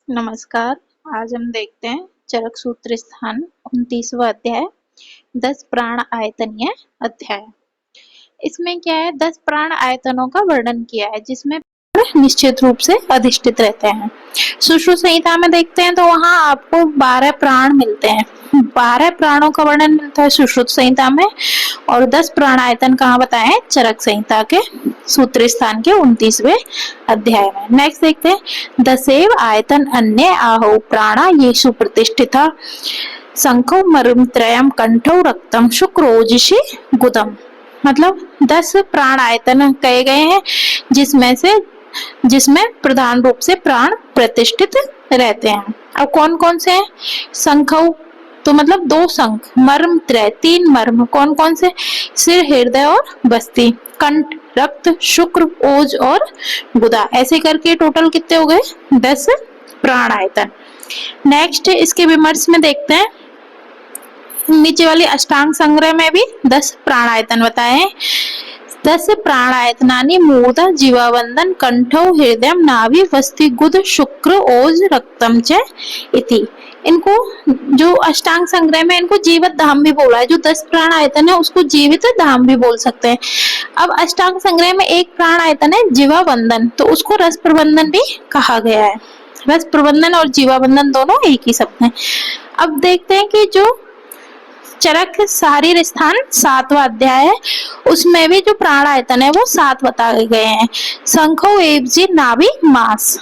नमस्कार। आज हम देखते हैं चरक सूत्र स्थान 29वां अध्याय 10 प्राण आयतनीय अध्याय। इसमें क्या है, 10 प्राण आयतनों का वर्णन किया है जिसमें निश्चित रूप से अधिष्ठित रहते हैं। सुश्रुत संहिता में देखते हैं तो वहां आपको 12 प्राण मिलते हैं। 12 प्राणों का वर्णन मिलता है सुश्रुत संहिता में, और 10 प्राण आयतन कहाँ बताए हैं? चरक संहिता के सूत्र स्थान के 29वें अध्याय में। नेक्स्ट देखते हैं, दसेव आयतन अन्य आहो प्राणा येषु प्रतिष्ठिता शंखो मरुम त्रयम कंठो रक्तम शुक्रोजिषि गुदम। मतलब 10 प्राण आयतन कहे गए हैं जिसमें प्रधान रूप से प्राण प्रतिष्ठित रहते हैं। अब कौन कौन से हैं? शंखौ तो मतलब 2 शंख, मर्म त्रय 3 मर्म, कौन कौन से? सिर, हृदय और बस्ती, कंठ, रक्त, शुक्र, ओज और गुदा। ऐसे करके टोटल कितने हो गए? 10 प्राण आयतन। नेक्स्ट इसके विमर्श में देखते हैं, नीचे वाली अष्टांग संग्रह में भी 10 प्राण आयतन बताए हैं। 10 प्राणायतनानि मूर्धा जीवावंदन कंठौ हृदय नाभि वस्ति गुद शुक्र ओज रक्तम च इति। इनको जो अष्टांग संग्रह में इनको जीवित धाम भी बोला है। जो 10 प्राण आयतन है उसको जीवित धाम भी बोल सकते हैं। अब अष्टांग संग्रह में एक प्राण आयतन है जीवावंदन, तो उसको रस प्रबंधन भी कहा गया है। रस प्रबंधन और जीवावंदन दोनों एक ही शब्द हैं। अब देखते हैं कि जो चरक शारीर स्थान 7वां अध्याय है, उसमें भी जो प्राण आयतन है वो 7 बताए गए हैं। शंखो एवजी नाभि मांस,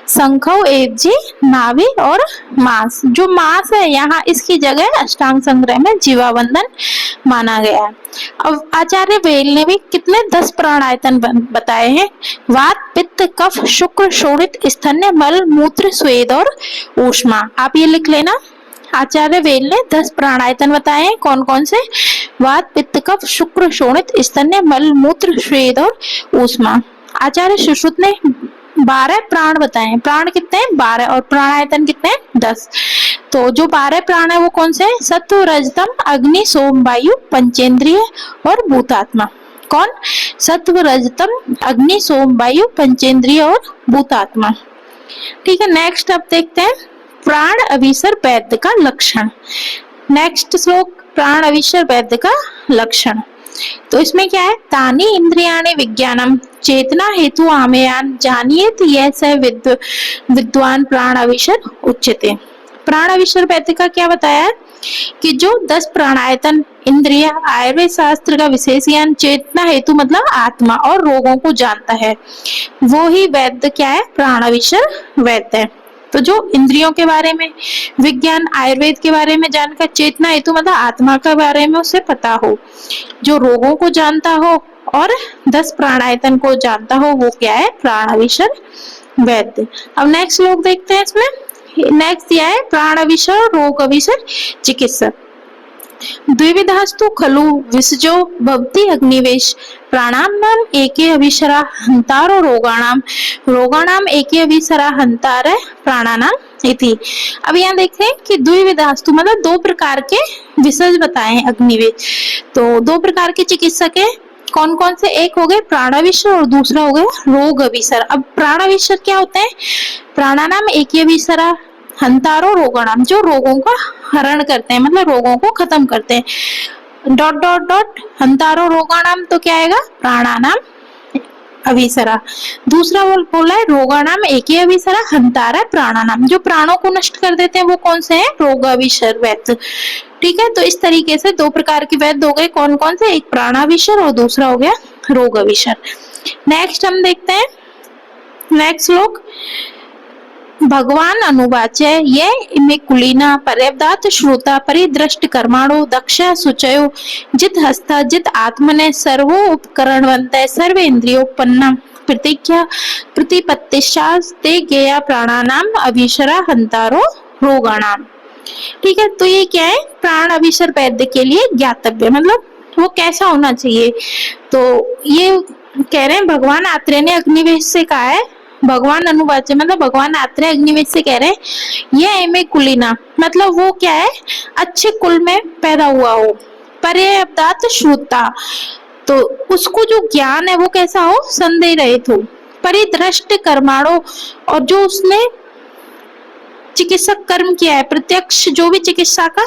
शंखो एवजी नाभि और मांस। जो मांस है यहाँ इसकी जगह अष्टांग संग्रह में जीवावंदन माना गया है। अब आचार्य वेल ने भी कितने 10 प्राण आयतन बताए हैं। वात पित्त कफ शुक्र शोणित स्तन्य मल मूत्र स्वेद और ऊष्मा। आप ये लिख लेना। आचार्य वेल ने 10 प्राण आयतन बताए हैं। कौन कौन से? वात पित्त कफ शुक्र शोणित स्तन्य मल मूत्र स्वेद और ऊष्मा। आचार्य सुश्रुत ने 12 प्राण बताए हैं। प्राण कितने हैं? 12, और प्राण आयतन कितने हैं? 10। तो जो 12 प्राण है वो कौन से हैं? सत्व रजतम अग्नि सोम वायु पंचेंद्रिय और भूतात्मा। कौन? सत्व रजतम अग्नि सोम वायु पंचेंद्रिय और भूतात्मा। ठीक है, नेक्स्ट अब देखते हैं प्राण अविसर वैद्य का लक्षण। नेक्स्ट श्लोक, प्राण अविसर वैद्य का लक्षण। तो इसमें क्या है? तानी इंद्रियाणि विज्ञानम चेतना हेतु आमेयान जानियेत यह स विद्वान प्राण अविसर उच्यते। प्राण अविसर वैद्य का क्या बताया है कि जो 10 प्राणायतन इंद्रिय आयुर्वेद शास्त्र का विशेष ज्ञान चेतना हेतु मतलब आत्मा और रोगों को जानता है, वो ही वैद्य क्या है? प्राण अविसर वैद्य है। तो जो इंद्रियों के बारे में विज्ञान, आयुर्वेद के बारे में जानकर, चेतना हेतु मतलब आत्मा के बारे में उसे पता हो, जो रोगों को जानता हो और 10 प्राणायतन को जानता हो, वो क्या है? प्राण अविसर वैद्य। अब नेक्स्ट लोग देखते हैं। इसमें नेक्स्ट दिया है प्राण अविसर रोग अविसर चिकित्सक। द्विविधास्तु खलु विसजो भवति अग्निवेश प्राणानाम एके अभिसरा हंतारो रोगाणाम एके अभिसरा हंतार प्राणानाम इति। अब यहाँ देखते हैं कि द्विविधास्तु मतलब 2 प्रकार के विसर्ज बताए हैं अग्निवेश। तो 2 प्रकार के चिकित्सक है। कौन कौन से? एक हो गए प्राणाविसर और दूसरा हो गया रोग अभिसर। अब प्राणाविसर क्या होते हैं? प्राणानाम एके अभिसरा हंतारो रोगाणाम, जो रोगों का हरण करते हैं मतलब रोगों को खत्म करते हैं। डॉट डॉट डॉट हंतारो रोगाणाम, तो क्या आएगा? प्राणानाम अभिसरा। दूसरा बोला है रोगाणाम एके अभिसरा हंतारा प्राणानाम, जो प्राणों को नष्ट कर देते हैं वो कौन से हैं? रोग अभिसर वैद्य। ठीक है, तो इस तरीके से 2 प्रकार के वैद्य हो गए। कौन कौन से? एक प्राणाविसर और दूसरा हो गया रोग अभिसर। नेक्स्ट हम देखते हैं नेक्स्ट श्लोक। भगवान अनुवाच्य ये इमे कुलीना पर्यवदात श्रोता परिदृष्ट कर्माणो दक्ष सुचयो जित हस्ता जित आत्मने सर्वो उपकरणवंत सर्व इंद्रियोपन्ना प्रतिज्ञा प्रतिपत्तिशास्ते गेया प्राणानाम अभिसरा हंतारो रोगाणाम। ठीक है, तो ये क्या है? प्राण अभिसर वैद्य के लिए ज्ञातव्य मतलब वो कैसा होना चाहिए। तो ये कह रहे हैं भगवान आत्रेय ने अग्निवेश से कहा है। भगवान अनुवाच्य मतलब भगवान आत्रेय अग्निवेश से कह रहे हैं यह एमे कुलीना मतलब वो क्या है? अच्छे कुल में पैदा हुआ हो। पर्यवदात श्रोता, तो उसको जो ज्ञान है वो कैसा हो? संदेह रहित हो। परिदृष्ट कर्माणो, और जो उसने चिकित्सक कर्म किया है, प्रत्यक्ष जो भी चिकित्सा का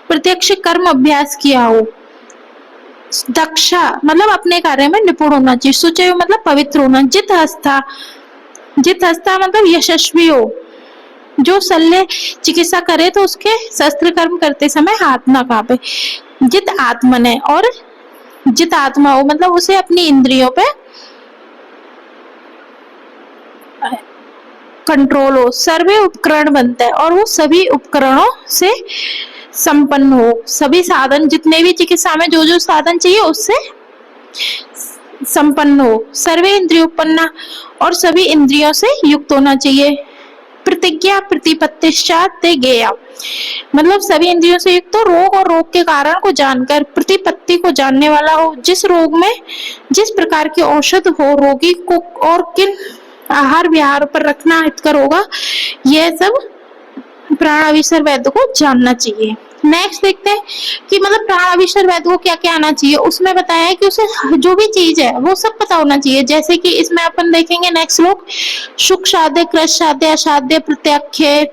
प्रत्यक्ष कर्म अभ्यास किया हो। दक्षा मतलब अपने कार्य में निपुण होना चाहिए। सुचय मतलब पवित्र होना। जित हस्ता मतलब यशस्वी हो, जो शल्य चिकित्सा करे तो उसके शस्त्र कर्म करते समय हाथ ना कांपे। जित आत्मन है, और जित आत्मा हो मतलब उसे अपनी इंद्रियों पे कंट्रोल हो। सर्वे उपकरण बनता है, और वो सभी उपकरणों से संपन्न हो। सभी साधन, जितने भी चिकित्सा में जो जो साधन चाहिए उससे संपन्न हो। सर्वे इंद्रियोपन्ना, और सभी इंद्रियों से युक्त होना चाहिए। प्रतिज्ञा प्रतिपत्तिश्चात ते ज्ञेया, मतलब सभी इंद्रियों से युक्त हो। रोग और रोग के कारण को जानकर प्रतिपत्ति को जानने वाला हो। जिस रोग में जिस प्रकार की औषध हो, रोगी को और किन आहार विहार पर रखना हितकर होगा, यह सब प्राणाविसर वैद्य को जानना चाहिए। नेक्स्ट देखते हैं कि मतलब प्राणाविसर वैद्य को क्या क्या आना चाहिए। उसमें बताया है कि उसे जो भी चीज है वो सब पता होना चाहिए। जैसे कि इसमें अपन देखेंगे नेक्स्ट श्लोक, सुख साध्य, कृश साध्य, असाध्य, प्रत्याख्य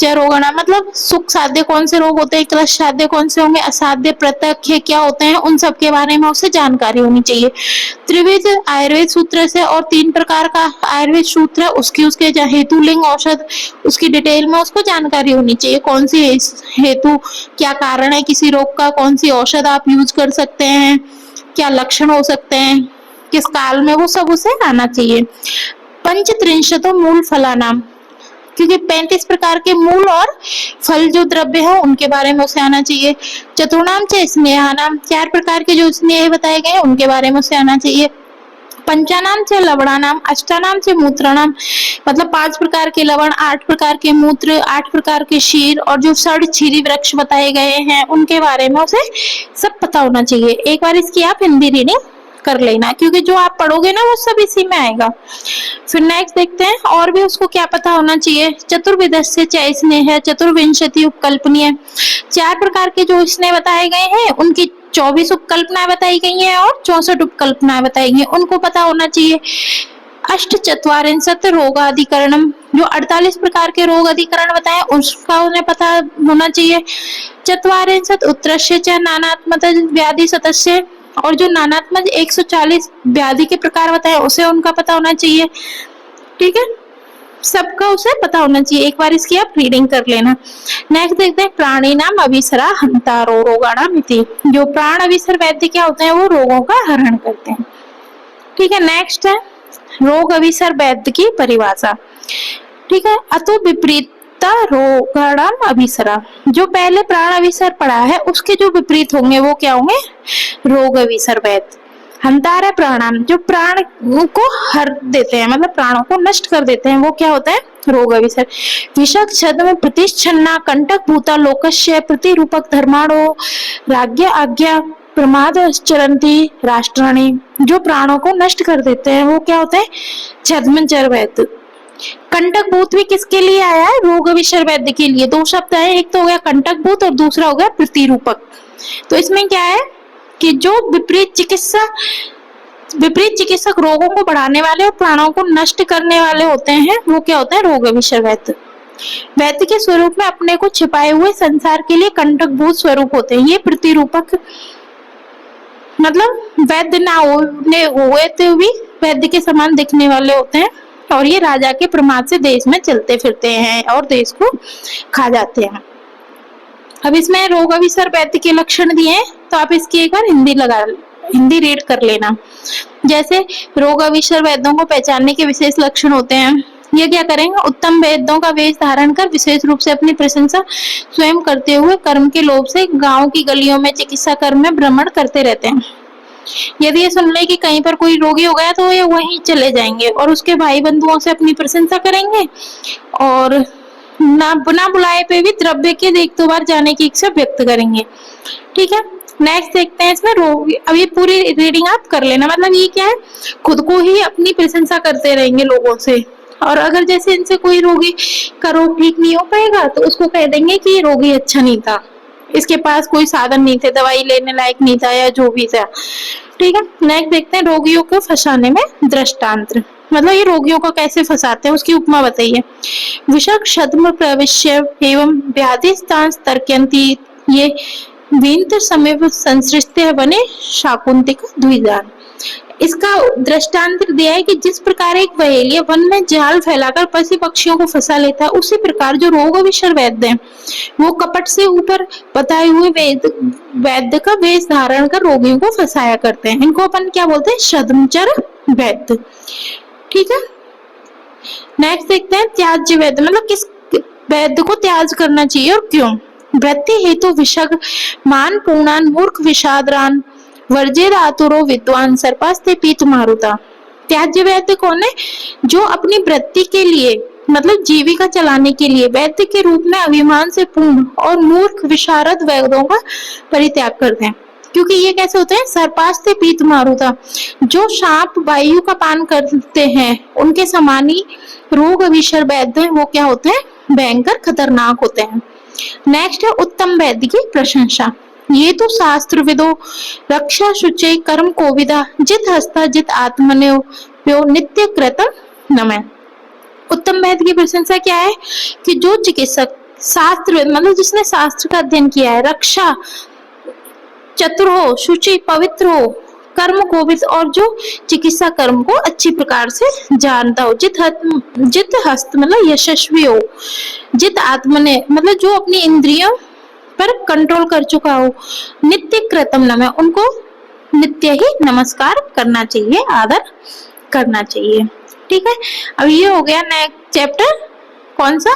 रोगणा, मतलब सुख साध्य कौन से रोग होते हैं, कृश साध्य कौन से होंगे, असाध्य प्रत्यक्ष क्या होते हैं, उन सब के बारे में उसे जानकारी होनी चाहिए। त्रिविध आयुर्वेद सूत्र से, और 3 प्रकार का आयुर्वेद सूत्र है, उसके हेतु लिंग औषध उसकी डिटेल में उसको जानकारी होनी चाहिए। कौन सी हेतु क्या कारण है किसी रोग का, कौन सी औषध आप यूज कर सकते हैं, क्या लक्षण हो सकते हैं, किस काल में, वो सब उसे आना चाहिए। पंचत्रिंशतो मूल फलानाम, क्योंकि 35 प्रकार के मूल और फल जो द्रव्य है उनके बारे में उसे आना चाहिए। चतुर्णाम च स्नेहानाम, 4 प्रकार के जो स्नेह बताए गए हैं उनके बारे में उसे आना चाहिए। पंचानाम च लवणानाम, अष्टानाम च मूत्राणाम, मतलब 5 प्रकार के लवण, 8 प्रकार के मूत्र, 8 प्रकार के शीर, और जो षड-क्षीरी वृक्ष बताए गए हैं उनके बारे में उसे सब पता होना चाहिए। एक बार इसकी आप हिंदी रीडिंग कर लेना, क्योंकि जो आप पढ़ोगे ना वो सब इसी में आएगा। फिर नेक्स्ट देखते हैं और भी उसको क्या पता होना चाहिए। चतुर्विधस्य च स्नेह, चतुर्विंशति उपकल्पनीय, 4 प्रकार के जो स्नेह बताए गए हैं उनकी 24 उपकल्पनाएं बताई गई हैं और 64 उपकल्पनाएं बताई गई हैं, उनको पता होना चाहिए। अष्ट चत्वारिंशत रोगाधिकरणम, जो 48 प्रकार के रोग अधिकरण बताए उसका उन्हें पता होना चाहिए। चत्वारिंशत उत्तरस्य च नानात्मत व्याधि सदस्य, और जो नानात्मक 140 व्याधि के प्रकार बताए उसे उनका पता होना चाहिए। ठीक है, सबका उसे पता होना चाहिए। एक बार इसकी आप रीडिंग कर लेना। नेक्स्ट देखते हैं प्राणी नाम अभिसरा हंतारो रोगाणाम इति, जो प्राण अभिसर वैद्य क्या होते हैं, वो रोगों का हरण करते हैं। ठीक है, नेक्स्ट है रोग अभिसर वैद्य की परिभाषा। ठीक है, अतो विपरीत रोगाणाम अभिसरा, जो पहले प्राण अभिसर पढ़ा है उसके जो विपरीत होंगे वो क्या होंगे, रोग अभिसर वैद्य। हंतारा प्राणाम, जो प्राण को हर देते हैं, मतलब प्राणों को नष्ट कर देते हैं, वो क्या होता है, रोग अभिसर। विषक छद्म प्रतिच्छन्ना कंटक भूता लोकस्य प्रतिरूपक धर्माणो राज्ञ आज्ञा प्रमाद चरंती राष्ट्राणी, जो प्राणों को नष्ट कर देते हैं वो क्या होते हैं, छद्मचर वैद्य। कंटक भूत भी किसके लिए आया है, रोग अभिसर वैद्य के लिए। 2 शब्द आए, एक तो हो गया कंटक भूत और दूसरा हो गया प्रतिरूपक। तो इसमें क्या है कि जो विपरीत चिकित्सक रोगों को बढ़ाने वाले और प्राणों को नष्ट करने वाले होते हैं वो क्या होता है, रोग अभिसर वैद्य। वैद्य के स्वरूप में अपने को छिपाए हुए संसार के लिए कंटक भूत स्वरूप होते हैं। ये प्रतिरूपक मतलब वैद्य ना हुए तो भी वैद्य के समान दिखने वाले होते हैं, और ये राजा के प्रमाद से देश में चलते फिरते हैं और देश को खा जाते हैं। अब इसमें रोग अभिसर वैद्य के लक्षण दिए हैं, तो आप इसकी एक बार हिंदी रीड कर लेना। जैसे रोग अभिसर वैद्यों को पहचानने के विशेष लक्षण होते हैं। ये क्या करेंगे, उत्तम वैद्यों का वेश धारण कर विशेष रूप से अपनी प्रशंसा स्वयं करते हुए कर्म के लोभ से गांव की गलियों में चिकित्सा कर्म में भ्रमण करते रहते हैं। यदि ये सुन ले कि कहीं पर कोई रोगी हो गया तो ये वहीं चले जाएंगे और उसके भाई बंधुओं से अपनी प्रशंसा करेंगे, और ना बुलाए पे भी द्रव्य के 1-2 बार जाने की इच्छा व्यक्त करेंगे। ठीक है, नेक्स्ट देखते हैं इसमें रोग। अब ये पूरी रीडिंग आप कर लेना। मतलब ये क्या है, खुद को ही अपनी प्रशंसा करते रहेंगे लोगों से, और अगर जैसे इनसे कोई रोगी का रोग ठीक नहीं हो पाएगा तो उसको कह देंगे कि ये रोगी अच्छा नहीं था, इसके पास कोई साधन नहीं थे, दवाई लेने लायक नहीं था, या जो भी था। ठीक है, नेक्स्ट देखते हैं रोगियों को फंसाने में दृष्टांत। मतलब ये रोगियों को कैसे फंसाते हैं उसकी उपमा बताइए। विषक छद्म प्रविश्य एवं व्याधि स्थान तर्कयन्ति ये विंत समीप संसृष्टि बने शाकुंतलिक द्विजान। इसका दृष्टांत दिया है कि जिस प्रकार एक बहेलिया वन में जाल फैलाकर पशु पक्षियों को फंसा लेता है, उसी प्रकार जो रोग विशर वैद्य हैं वो कपट से ऊपर बताए हुए वैद्य का वेश धारण कर रोगियों को फंसाया करते हैं। इनको अपन क्या बोलते हैं? छद्मचर वैद्य। ठीक है, नेक्स्ट देखते हैं त्याज्य वैद्य, मतलब किस वैद्य को त्याज करना चाहिए और क्यों। वृत्ति हेतु विषग मान पूर्णान मूर्ख विषादरान वर्जेद आतुरो विद्वान सर्पास्ते पीत मारुता। त्याज्य वैद्य कौन है? जो अपनी वृत्ति के लिए मतलब जीविका चलाने के लिए वैद्य के रूप में अभिमान से पूर्ण और मूर्ख विशारद वैद्यों का परित्याग करते हैं। क्योंकि ये कैसे होते हैं? सर्पास्ते पीत मारुता, जो सांप वायु का पान करते हैं उनके समान ही रोग अभिशर वैद्य वो क्या होते हैं? भयंकर खतरनाक होते हैं। नेक्स्ट है उत्तम वैद्य की प्रशंसा। ये तो शास्त्र विदो रक्षा शुचि कर्म कोविदा जित हस्ता जित आत्मन्यो प्यो नित्य कृतम नमः। उत्तम वैद्य की प्रशंसा क्या है? कि जो चिकित्सक शास्त्र मतलब जिसने शास्त्र का अध्ययन किया है, रक्षा चतुर हो, शुचि पवित्र हो, कर्म कोविद और जो चिकित्सा कर्म को अच्छी प्रकार से जानता हो, जित हस्त मतलब यशस्वी हो, जित आत्मने मतलब जो अपनी इंद्रियों पर कंट्रोल कर चुका हो, नित्य कृतम नमः उनको नित्य ही नमस्कार करना चाहिए, आदर करना चाहिए। ठीक है, अब ये हो गया नेक्स्ट चैप्टर कौन सा?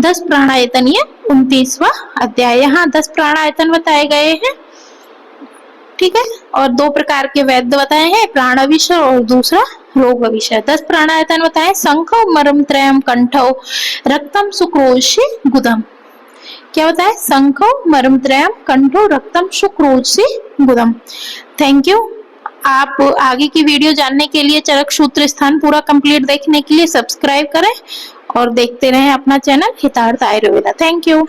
10 प्राणायतन, ये 29वां अध्याय। यहाँ 10 प्राणायतन बताए गए हैं। ठीक है, और 2 प्रकार के वैद्य बताए हैं, प्राण विषय और दूसरा रोग विषय। 10 प्राणायतन बताए, शंखो मर्म त्रयम कंठो रक्तम सुक्रोशी गुदम। क्या बताए? शंखो मर्म त्रयम कंठो रक्तम सुक्रोशी गुदम। Thank you. आप आगे की वीडियो जानने के लिए चरक सूत्र स्थान पूरा कंप्लीट देखने के लिए सब्सक्राइब करें और देखते रहें अपना channel Hitarth Ayurveda. Thank you.